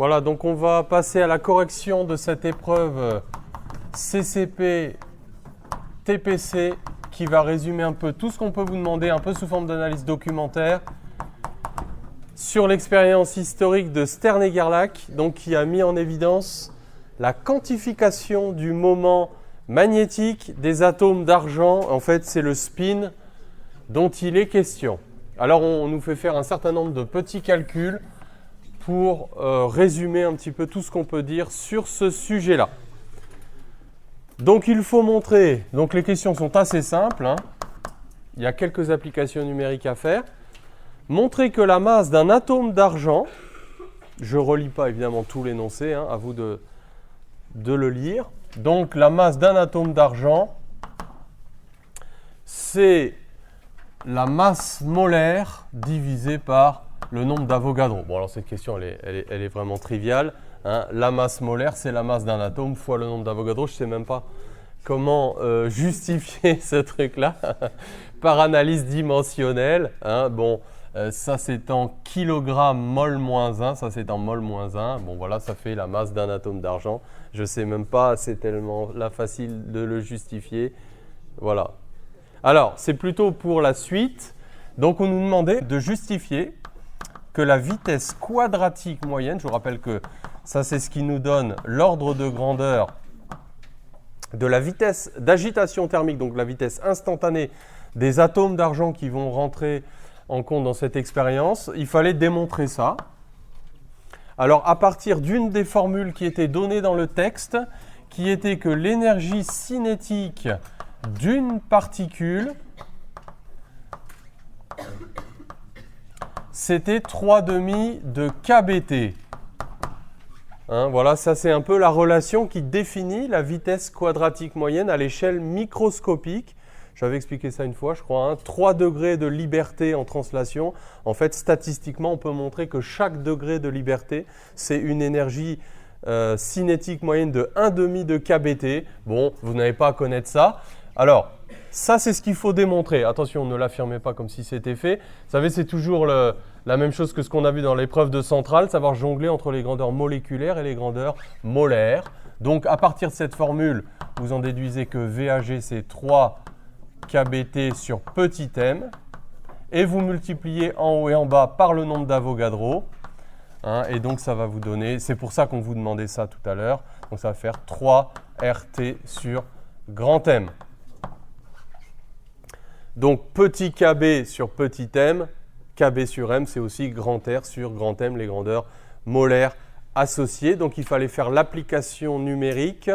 Voilà, donc on va passer à la correction de cette épreuve CCP TPC qui va résumer un peu tout ce qu'on peut vous demander, un peu sous forme d'analyse documentaire, sur l'expérience historique de Stern et Gerlach, donc qui a mis en évidence la quantification du moment magnétique des atomes d'argent. En fait, c'est le spin dont il est question. Alors, on nous fait faire un certain nombre de petits calculs pour résumer un petit peu tout ce qu'on peut dire sur ce sujet-là. Donc, il faut montrer, donc les questions sont assez simples, hein. Il y a quelques applications numériques à faire. Montrer que la masse d'un atome d'argent, je ne relis pas évidemment tout l'énoncé, hein, à vous de le lire. Donc, la masse d'un atome d'argent, c'est la masse molaire divisée par le nombre d'Avogadro. Bon, alors cette question, elle est vraiment triviale, hein. La masse molaire, c'est la masse d'un atome fois le nombre d'Avogadro. Je ne sais même pas comment justifier ce truc-là par analyse dimensionnelle, hein. Bon, ça c'est en kilogrammes mol moins 1, ça c'est en mol moins 1. Bon, voilà, ça fait la masse d'un atome d'argent. Je ne sais même pas, c'est tellement là facile de le justifier. Voilà. Alors, c'est plutôt pour la suite. Donc, on nous demandait de justifier que la vitesse quadratique moyenne, je vous rappelle que ça, c'est ce qui nous donne l'ordre de grandeur de la vitesse d'agitation thermique, donc la vitesse instantanée des atomes d'argent qui vont rentrer en compte dans cette expérience. Il fallait démontrer ça. Alors, à partir d'une des formules qui étaient données dans le texte, qui était que l'énergie cinétique d'une particule, c'était 3,5 de kBt. Hein, voilà, ça c'est un peu la relation qui définit la vitesse quadratique moyenne à l'échelle microscopique. J'avais expliqué ça une fois, je crois, hein. 3 degrés de liberté en translation. En fait, statistiquement, on peut montrer que chaque degré de liberté, c'est une énergie cinétique moyenne de 1,5 de kBt. Bon, vous n'avez pas à connaître ça. Alors, ça, c'est ce qu'il faut démontrer. Attention, ne l'affirmez pas comme si c'était fait. Vous savez, c'est toujours la même chose que ce qu'on a vu dans l'épreuve de centrale, savoir jongler entre les grandeurs moléculaires et les grandeurs molaires. Donc, à partir de cette formule, vous en déduisez que VAG, c'est 3 kBt sur petit m. Et vous multipliez en haut et en bas par le nombre d'Avogadro. Hein, et donc, ça va vous donner, c'est pour ça qu'on vous demandait ça tout à l'heure. Donc, ça va faire 3 RT sur grand M. Donc, petit kb sur petit m, kb sur m, c'est aussi grand R sur grand M, les grandeurs molaires associées. Donc, il fallait faire l'application numérique.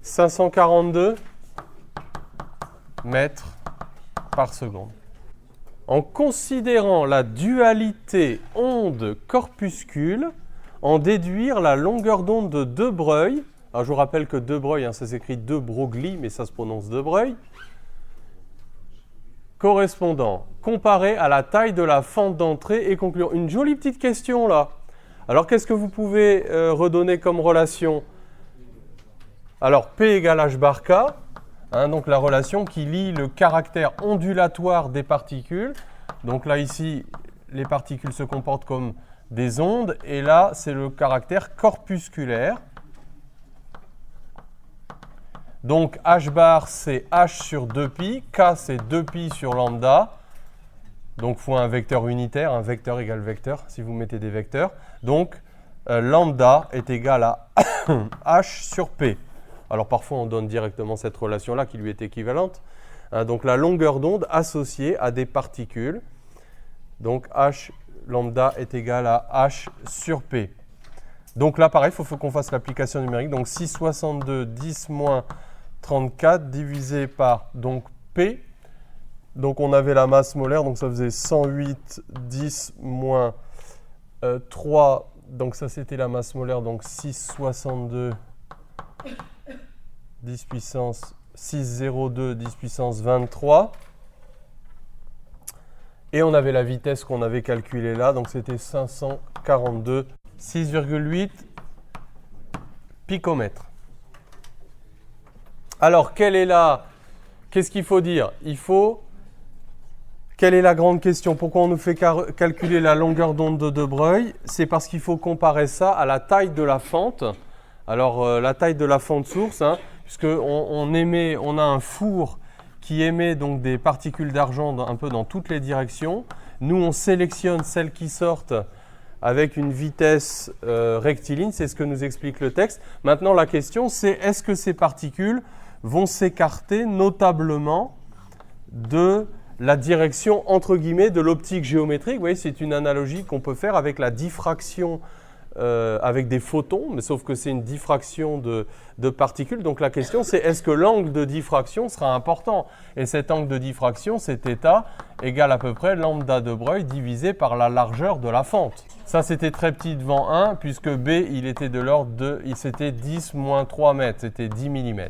542 mètres par seconde. En considérant la dualité onde-corpuscule, en déduire la longueur d'onde de De Broglie. Alors, je vous rappelle que De Broglie, hein, ça s'écrit De Broglie, mais ça se prononce De Broglie. Correspondant, comparé à la taille de la fente d'entrée et concluant. Une jolie petite question là. Alors, qu'est-ce que vous pouvez redonner comme relation? Alors, P égale H bar K, hein, donc la relation qui lie le caractère ondulatoire des particules. Donc là, ici, les particules se comportent comme des ondes, et là, c'est le caractère corpusculaire. Donc, H bar, c'est H sur 2pi, K, c'est 2pi sur lambda. Donc, fois un vecteur unitaire, un vecteur égale vecteur, si vous mettez des vecteurs. Donc, lambda est égal à H sur P. Alors, parfois, on donne directement cette relation-là qui lui est équivalente. Hein, donc, la longueur d'onde associée à des particules. Donc, H lambda est égal à H sur P. Donc là, pareil, il faut qu'on fasse l'application numérique. Donc, 662 10 moins 34 divisé par donc P. Donc, on avait la masse molaire, donc ça faisait 108 10 moins 3. Donc, ça, c'était la masse molaire. Donc, 662 10 puissance 602 10 puissance 23. Et on avait la vitesse qu'on avait calculée là. Donc, c'était 542 6,8 picomètres. Alors, qu'est-ce qu'il faut dire? Il faut Quelle est la grande question? Pourquoi on nous fait calculer la longueur d'onde de De Broglie? C'est parce qu'il faut comparer ça à la taille de la fente. Alors, la taille de la fente source, hein, on a un four qui émet donc des particules d'argent un peu dans toutes les directions. Nous, on sélectionne celles qui sortent avec une vitesse rectiligne, c'est ce que nous explique le texte. Maintenant, la question, c'est est-ce que ces particules vont s'écarter notablement de la direction, entre guillemets, de l'optique géométrique? Vous voyez, c'est une analogie qu'on peut faire avec la diffraction avec des photons, mais sauf que c'est une diffraction de particules. Donc la question, c'est est-ce que l'angle de diffraction sera important? Et cet angle de diffraction, c'est θ égale à peu près lambda de Broglie divisé par la largeur de la fente. Ça, c'était très petit devant 1, puisque B, il était de l'ordre de, c'était 10 moins 3 mètres, c'était 10 mm.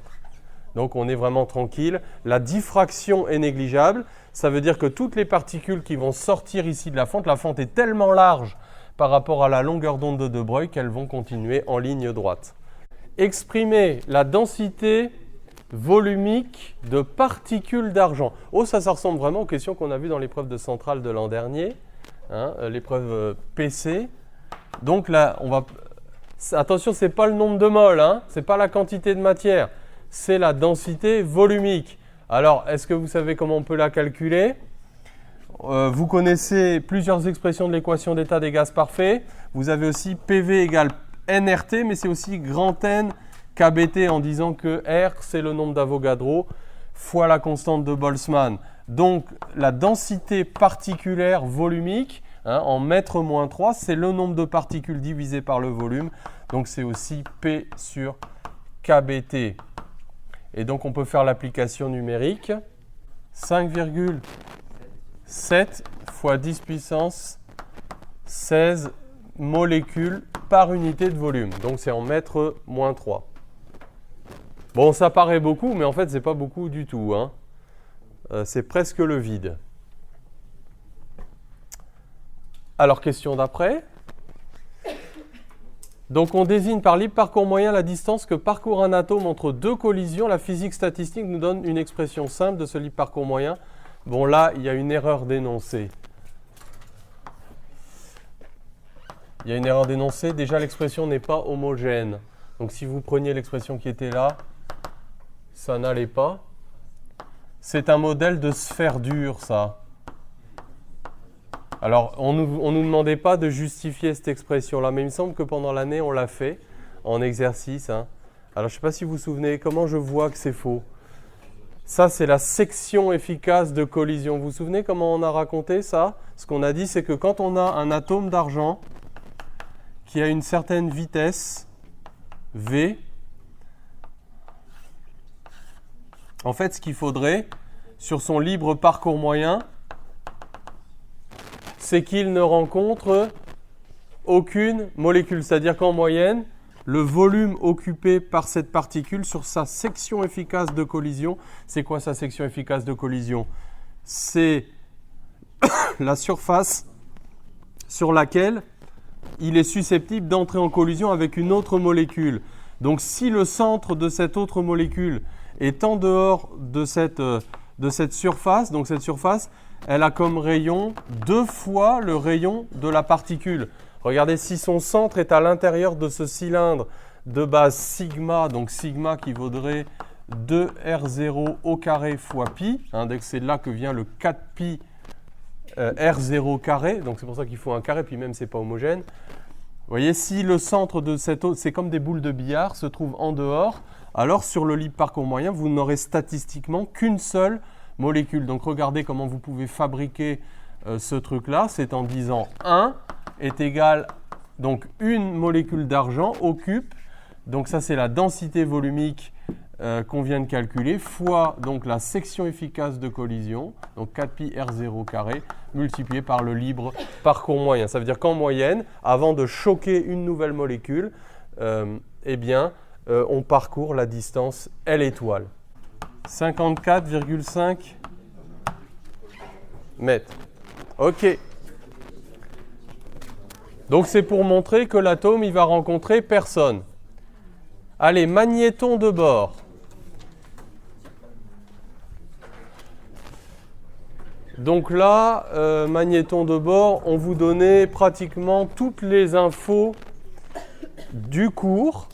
Donc on est vraiment tranquille. La diffraction est négligeable. Ça veut dire que toutes les particules qui vont sortir ici de la fente est tellement large par rapport à la longueur d'onde de De Broglie qu'elles vont continuer en ligne droite. Exprimer la densité volumique de particules d'argent. Oh, ça ressemble vraiment aux questions qu'on a vues dans l'épreuve de centrale de l'an dernier, hein, l'épreuve PC. Donc là, attention, ce n'est pas le nombre de moles, hein, ce n'est pas la quantité de matière, c'est la densité volumique. Alors, est-ce que vous savez comment on peut la calculer? Vous connaissez plusieurs expressions de l'équation d'état des gaz parfaits. Vous avez aussi PV égale nRT, mais c'est aussi grand N kBT en disant que R, c'est le nombre d'Avogadro fois la constante de Boltzmann. Donc, la densité particulière volumique, hein, en mètres moins 3, c'est le nombre de particules divisé par le volume. Donc, c'est aussi P sur kBT. Et donc, on peut faire l'application numérique. 5,7 fois 10 puissance 16 molécules par unité de volume. Donc, c'est en mètres moins 3. Bon, ça paraît beaucoup, mais en fait, ce n'est pas beaucoup du tout, hein. C'est presque le vide. Alors, question d'après. Donc, on désigne par libre parcours moyen la distance que parcourt un atome entre deux collisions. La physique statistique nous donne une expression simple de ce libre parcours moyen. Bon, là, il y a une erreur d'énoncé. Il y a une erreur d'énoncé. Déjà, l'expression n'est pas homogène. Donc, si vous preniez l'expression qui était là, ça n'allait pas. C'est un modèle de sphère dure, ça. Alors, on nous demandait pas de justifier cette expression-là, mais il me semble que pendant l'année, on l'a fait en exercice, hein. Alors, je ne sais pas si vous vous souvenez, comment je vois que c'est faux. Ça, c'est la section efficace de collision. Vous vous souvenez comment on a raconté ça? Ce qu'on a dit, c'est que quand on a un atome d'argent qui a une certaine vitesse, V, en fait, ce qu'il faudrait, sur son libre parcours moyen, c'est qu'il ne rencontre aucune molécule. C'est-à-dire qu'en moyenne, le volume occupé par cette particule sur sa section efficace de collision, c'est quoi sa section efficace de collision? C'est la surface sur laquelle il est susceptible d'entrer en collision avec une autre molécule. Donc si le centre de cette autre molécule est en dehors de cette surface, donc cette surface, elle a comme rayon 2 fois le rayon de la particule. Regardez, si son centre est à l'intérieur de ce cylindre de base sigma, donc sigma qui vaudrait 2R0 au carré fois pi, hein, c'est de là que vient le 4pi R0 carré, donc c'est pour ça qu'il faut un carré, puis même c'est pas homogène. Vous voyez, si le centre de cette autre, c'est comme des boules de billard, se trouve en dehors, alors sur le libre parcours moyen, vous n'aurez statistiquement qu'une seule molécule. Donc regardez comment vous pouvez fabriquer ce truc-là, c'est en disant 1 est égal, donc une molécule d'argent occupe, donc ça c'est la densité volumique qu'on vient de calculer, fois donc la section efficace de collision, donc 4pi R0 carré, multiplié par le libre parcours moyen. Ça veut dire qu'en moyenne, avant de choquer une nouvelle molécule, on parcourt la distance L étoile. 54,5 mètres. OK. Donc c'est pour montrer que l'atome, il va rencontrer personne. Allez, magnéton de bord. Donc là, magnéton de bord, on vous donnait pratiquement toutes les infos du cours.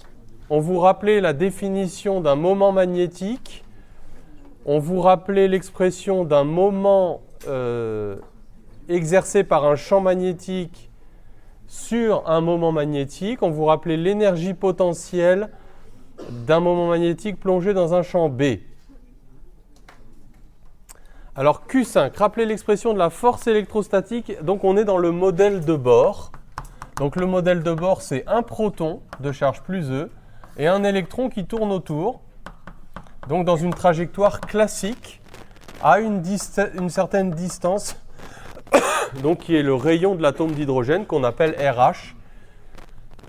On vous rappelait la définition d'un moment magnétique. On vous rappelait l'expression d'un moment exercé par un champ magnétique sur un moment magnétique. On vous rappelait l'énergie potentielle d'un moment magnétique plongé dans un champ B. Alors Q5, rappelez l'expression de la force électrostatique. Donc on est dans le modèle de Bohr. Donc le modèle de Bohr, c'est un proton de charge plus E et un électron qui tourne autour. Donc dans une trajectoire classique à une certaine distance, donc qui est le rayon de l'atome d'hydrogène qu'on appelle RH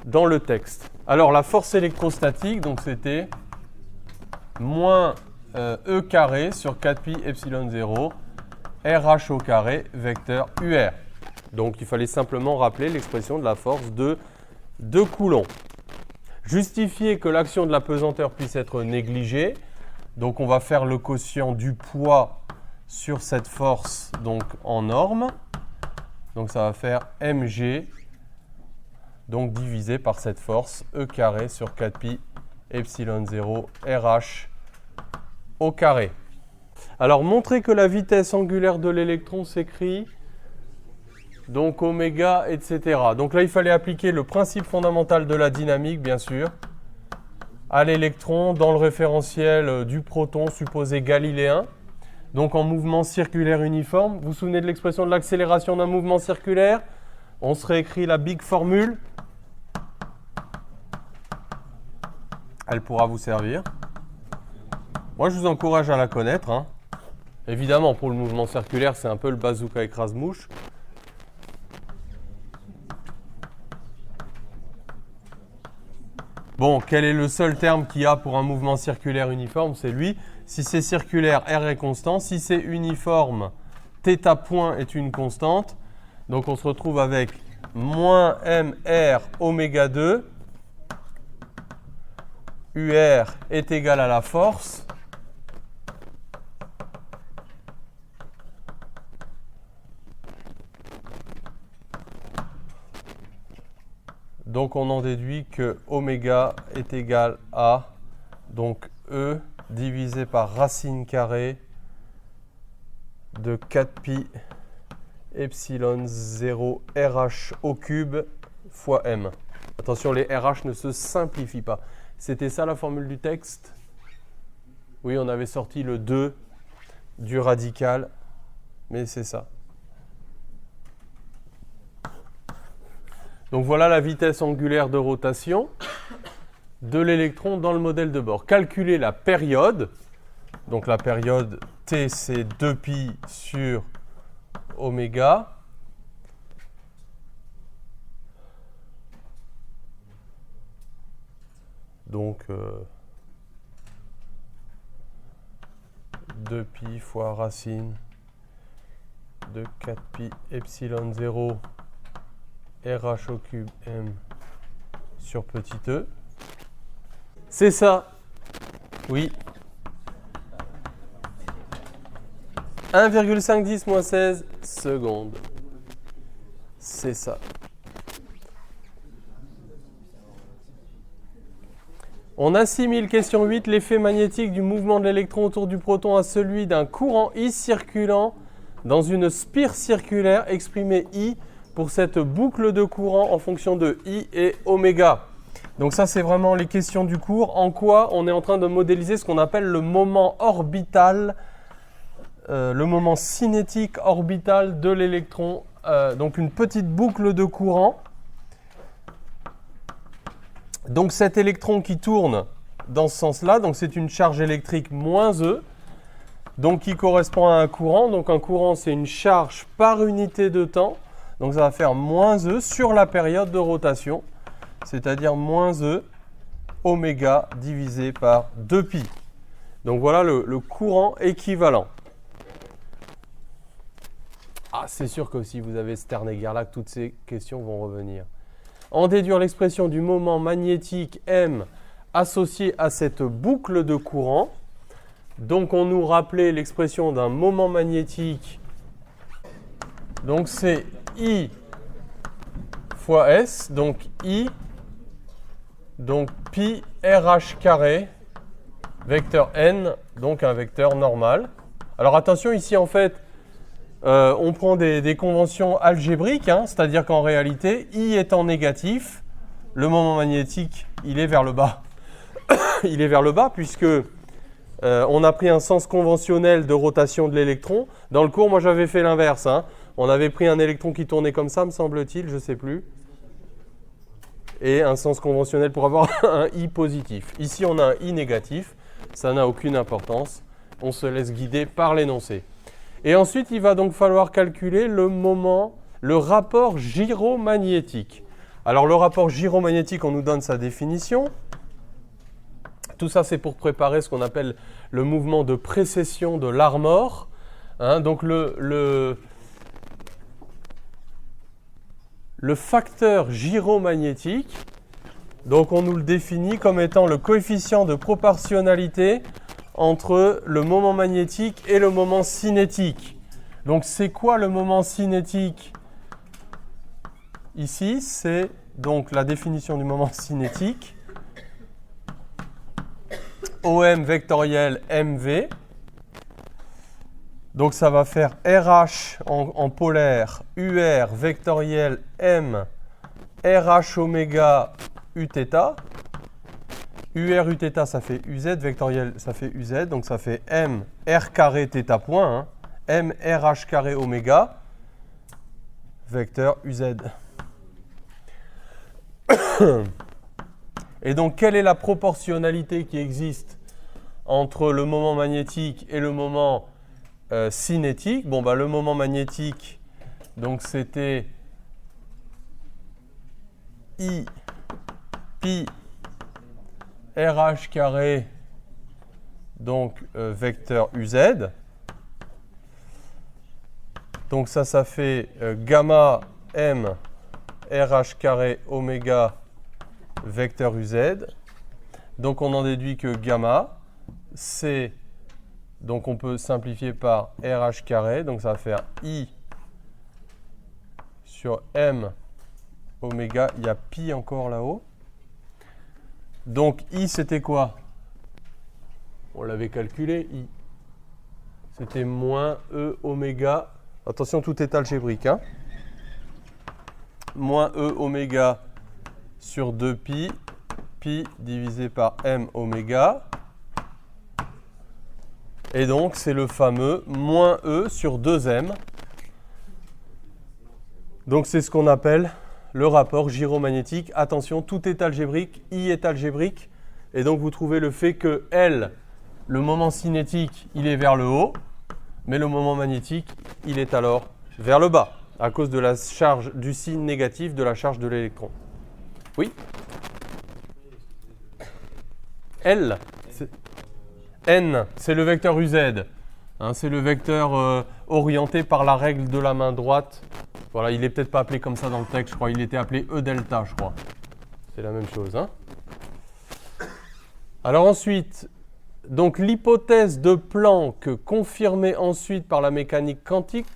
dans le texte. Alors la force électrostatique, donc c'était moins E carré sur 4pi epsilon 0 RH au carré vecteur UR. Donc il fallait simplement rappeler l'expression de la force de Coulomb. Justifier que l'action de la pesanteur puisse être négligée. Donc on va faire le quotient du poids sur cette force donc en norme. Donc ça va faire mg donc divisé par cette force E carré sur 4pi epsilon 0 RH au carré. Alors montrer que la vitesse angulaire de l'électron s'écrit donc oméga, etc. Donc là il fallait appliquer le principe fondamental de la dynamique bien sûr à l'électron dans le référentiel du proton supposé galiléen. Donc en mouvement circulaire uniforme. Vous vous souvenez de l'expression de l'accélération d'un mouvement circulaire? On se réécrit la big formule. Elle pourra vous servir. Moi, je vous encourage à la connaître. Hein. Évidemment, pour le mouvement circulaire, c'est un peu le bazooka écrase-mouche. Bon, quel est le seul terme qu'il y a pour un mouvement circulaire uniforme? C'est lui. Si c'est circulaire, R est constant. Si c'est uniforme, θ point est une constante. Donc on se retrouve avec moins mr oméga 2. UR est égal à la force. Donc on en déduit que oméga est égal à donc E divisé par racine carrée de 4pi epsilon 0 RH au cube fois m. Attention, les RH ne se simplifient pas. C'était ça la formule du texte? Oui, on avait sorti le 2 du radical, mais c'est ça. Donc voilà la vitesse angulaire de rotation de l'électron dans le modèle de Bohr. Calculer la période. Donc la période T, c'est 2pi sur oméga. Donc 2pi fois racine de 4pi epsilon 0 RH au cube m sur petit e. C'est ça. Oui. 1,510 moins 16 secondes. C'est ça. On assimile, question 8, l'effet magnétique du mouvement de l'électron autour du proton à celui d'un courant I circulant dans une spire circulaire. Exprimez I pour cette boucle de courant en fonction de I et oméga. Donc ça, c'est vraiment les questions du cours. En quoi on est en train de modéliser ce qu'on appelle le moment orbital, le moment cinétique orbital de l'électron. Donc une petite boucle de courant. Donc cet électron qui tourne dans ce sens-là, donc c'est une charge électrique moins E, donc qui correspond à un courant. Donc un courant, c'est une charge par unité de temps. Donc ça va faire moins E sur la période de rotation, c'est-à-dire moins E oméga divisé par 2pi. Donc voilà le courant équivalent. Ah, c'est sûr que si vous avez Stern et Gerlach, toutes ces questions vont revenir. En déduire l'expression du moment magnétique M associé à cette boucle de courant. Donc on nous rappelait l'expression d'un moment magnétique Donc c'est I fois S, donc I, donc pi RH carré, vecteur N, donc un vecteur normal. Alors attention, ici en fait, on prend des conventions algébriques, hein, c'est-à-dire qu'en réalité, I étant négatif, le moment magnétique, il est vers le bas. Il est vers le bas puisque on a pris un sens conventionnel de rotation de l'électron. Dans le cours, moi j'avais fait l'inverse. Hein. On avait pris un électron qui tournait comme ça, me semble-t-il, je ne sais plus. Et un sens conventionnel pour avoir un I positif. Ici, on a un I négatif. Ça n'a aucune importance. On se laisse guider par l'énoncé. Et ensuite, il va donc falloir calculer le moment, le rapport gyromagnétique. Alors, le rapport gyromagnétique, on nous donne sa définition. Tout ça, c'est pour préparer ce qu'on appelle le mouvement de précession de l'Armor. Hein, donc, le facteur gyromagnétique, donc on nous le définit comme étant le coefficient de proportionnalité entre le moment magnétique et le moment cinétique. Donc, c'est quoi le moment cinétique? Ici, c'est donc la définition du moment cinétique. OM vectoriel MV. Donc ça va faire RH en polaire, UR vectoriel M, RH oméga Uθ. UR Uθ ça fait UZ, vectoriel ça fait UZ, donc ça fait M R carré θ point, hein, M RH carré oméga, vecteur UZ. Et donc quelle est la proportionnalité qui existe entre le moment magnétique et le moment cinétique? Bon, bah, le moment magnétique, donc c'était I pi RH carré, donc vecteur UZ. Donc ça fait gamma M RH carré oméga vecteur UZ. Donc on en déduit que gamma, c'est, donc on peut simplifier par RH carré, donc ça va faire I sur M oméga, il y a pi encore là-haut. Donc I c'était quoi? On l'avait calculé, I. C'était moins E oméga, attention tout est algébrique, hein. Moins E oméga sur 2 pi, pi divisé par M oméga. Et donc, c'est le fameux moins E sur 2M. Donc, c'est ce qu'on appelle le rapport gyromagnétique. Attention, tout est algébrique, I est algébrique. Et donc, vous trouvez le fait que L, le moment cinétique, il est vers le haut, mais le moment magnétique, il est alors vers le bas, à cause de la charge, du signe négatif de la charge de l'électron. Oui? L, N, c'est le vecteur UZ. Hein, c'est le vecteur orienté par la règle de la main droite. Voilà, il n'est peut-être pas appelé comme ça dans le texte, je crois. Il était appelé E delta, je crois. C'est la même chose. Hein. Alors ensuite, donc l'hypothèse de Planck confirmée ensuite par la mécanique quantique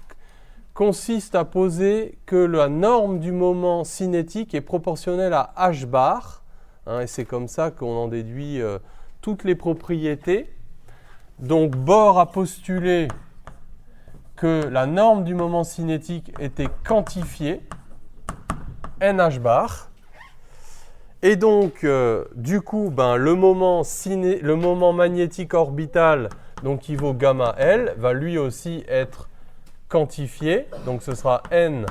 consiste à poser que la norme du moment cinétique est proportionnelle à h bar. Hein, et c'est comme ça qu'on en déduit toutes les propriétés. Donc Bohr a postulé que la norme du moment cinétique était quantifiée, NH bar. Et donc, du coup, le moment magnétique orbital, donc qui vaut gamma L, va lui aussi être quantifié. Donc ce sera N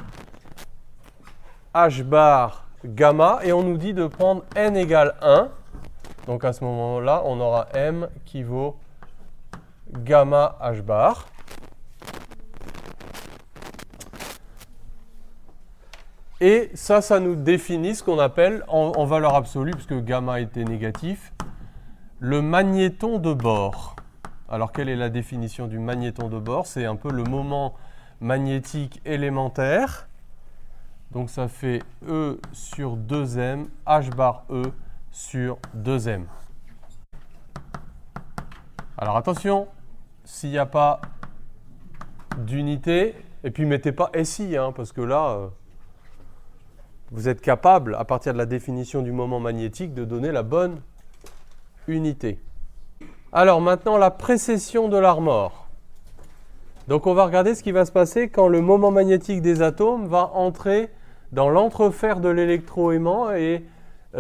H bar gamma. Et on nous dit de prendre N égale 1. Donc à ce moment-là, on aura M qui vaut gamma H bar. Et ça nous définit ce qu'on appelle, en valeur absolue, puisque gamma était négatif, le magnéton de Bohr. Alors, quelle est la définition du magnéton de Bohr? C'est un peu le moment magnétique élémentaire. Donc, ça fait E sur 2m, H bar E sur 2m. Alors, attention, s'il n'y a pas d'unité, Et puis mettez pas SI, hein, parce que là, vous êtes capable, à partir de la définition du moment magnétique, de donner la bonne unité. Alors maintenant, la précession de l'Armor. Donc on va regarder ce qui va se passer quand le moment magnétique des atomes va entrer dans l'entrefer de l'électroaimant et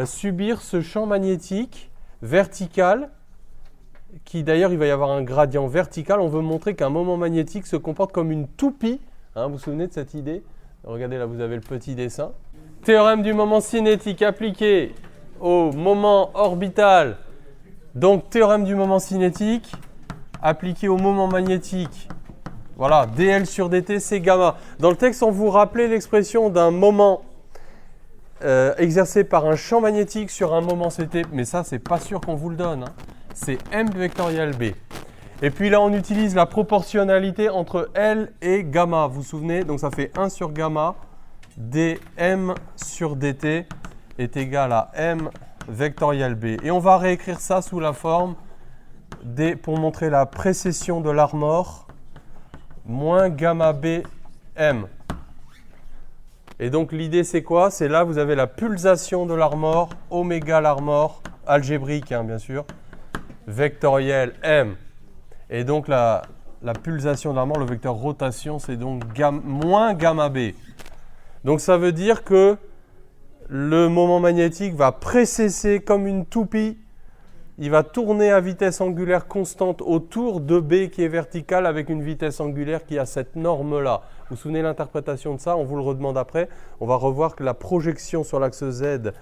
subir ce champ magnétique vertical, qui d'ailleurs il va y avoir un gradient vertical. On veut montrer qu'un moment magnétique se comporte comme une toupie. Hein, vous vous souvenez de cette idée? Regardez là, vous avez le petit dessin. Théorème du moment cinétique appliqué au moment orbital. Donc théorème du moment cinétique appliqué au moment magnétique. Voilà, dl sur dt, c'est gamma. Dans le texte, on vous rappelait l'expression d'un moment exercé par un champ magnétique sur un moment ct, mais ça, c'est pas sûr qu'on vous le donne. Hein. C'est m vectoriel b. Et puis là, on utilise la proportionnalité entre L et gamma. Vous vous souvenez? Donc ça fait 1 sur gamma, dm sur dt est égal à m vectoriel b. Et on va réécrire ça sous la forme d pour montrer la précession de l'Armor moins gamma b m. Et donc l'idée c'est quoi? C'est là vous avez la pulsation de l'Armor, oméga l'Armor, algébrique hein, bien sûr, vectoriel m. Et donc la pulsation de l'Armor, le vecteur rotation, c'est donc moins gamma b. Donc ça veut dire que le moment magnétique va précesser comme une toupie. Il va tourner à vitesse angulaire constante autour de B qui est verticale avec une vitesse angulaire qui a cette norme-là. Vous vous souvenez de l'interprétation de ça? On vous le redemande après. On va revoir que la projection sur l'axe Z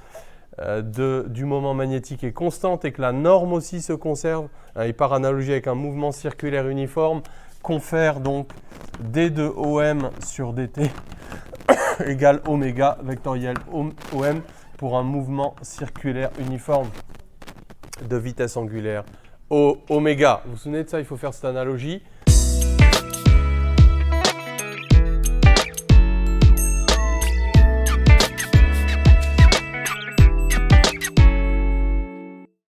du moment magnétique est constante et que la norme aussi se conserve. Et par analogie avec un mouvement circulaire uniforme, confère donc D de OM sur DT égale oméga vectoriel OM pour un mouvement circulaire uniforme de vitesse angulaire oméga. Vous vous souvenez de ça? Il faut faire cette analogie.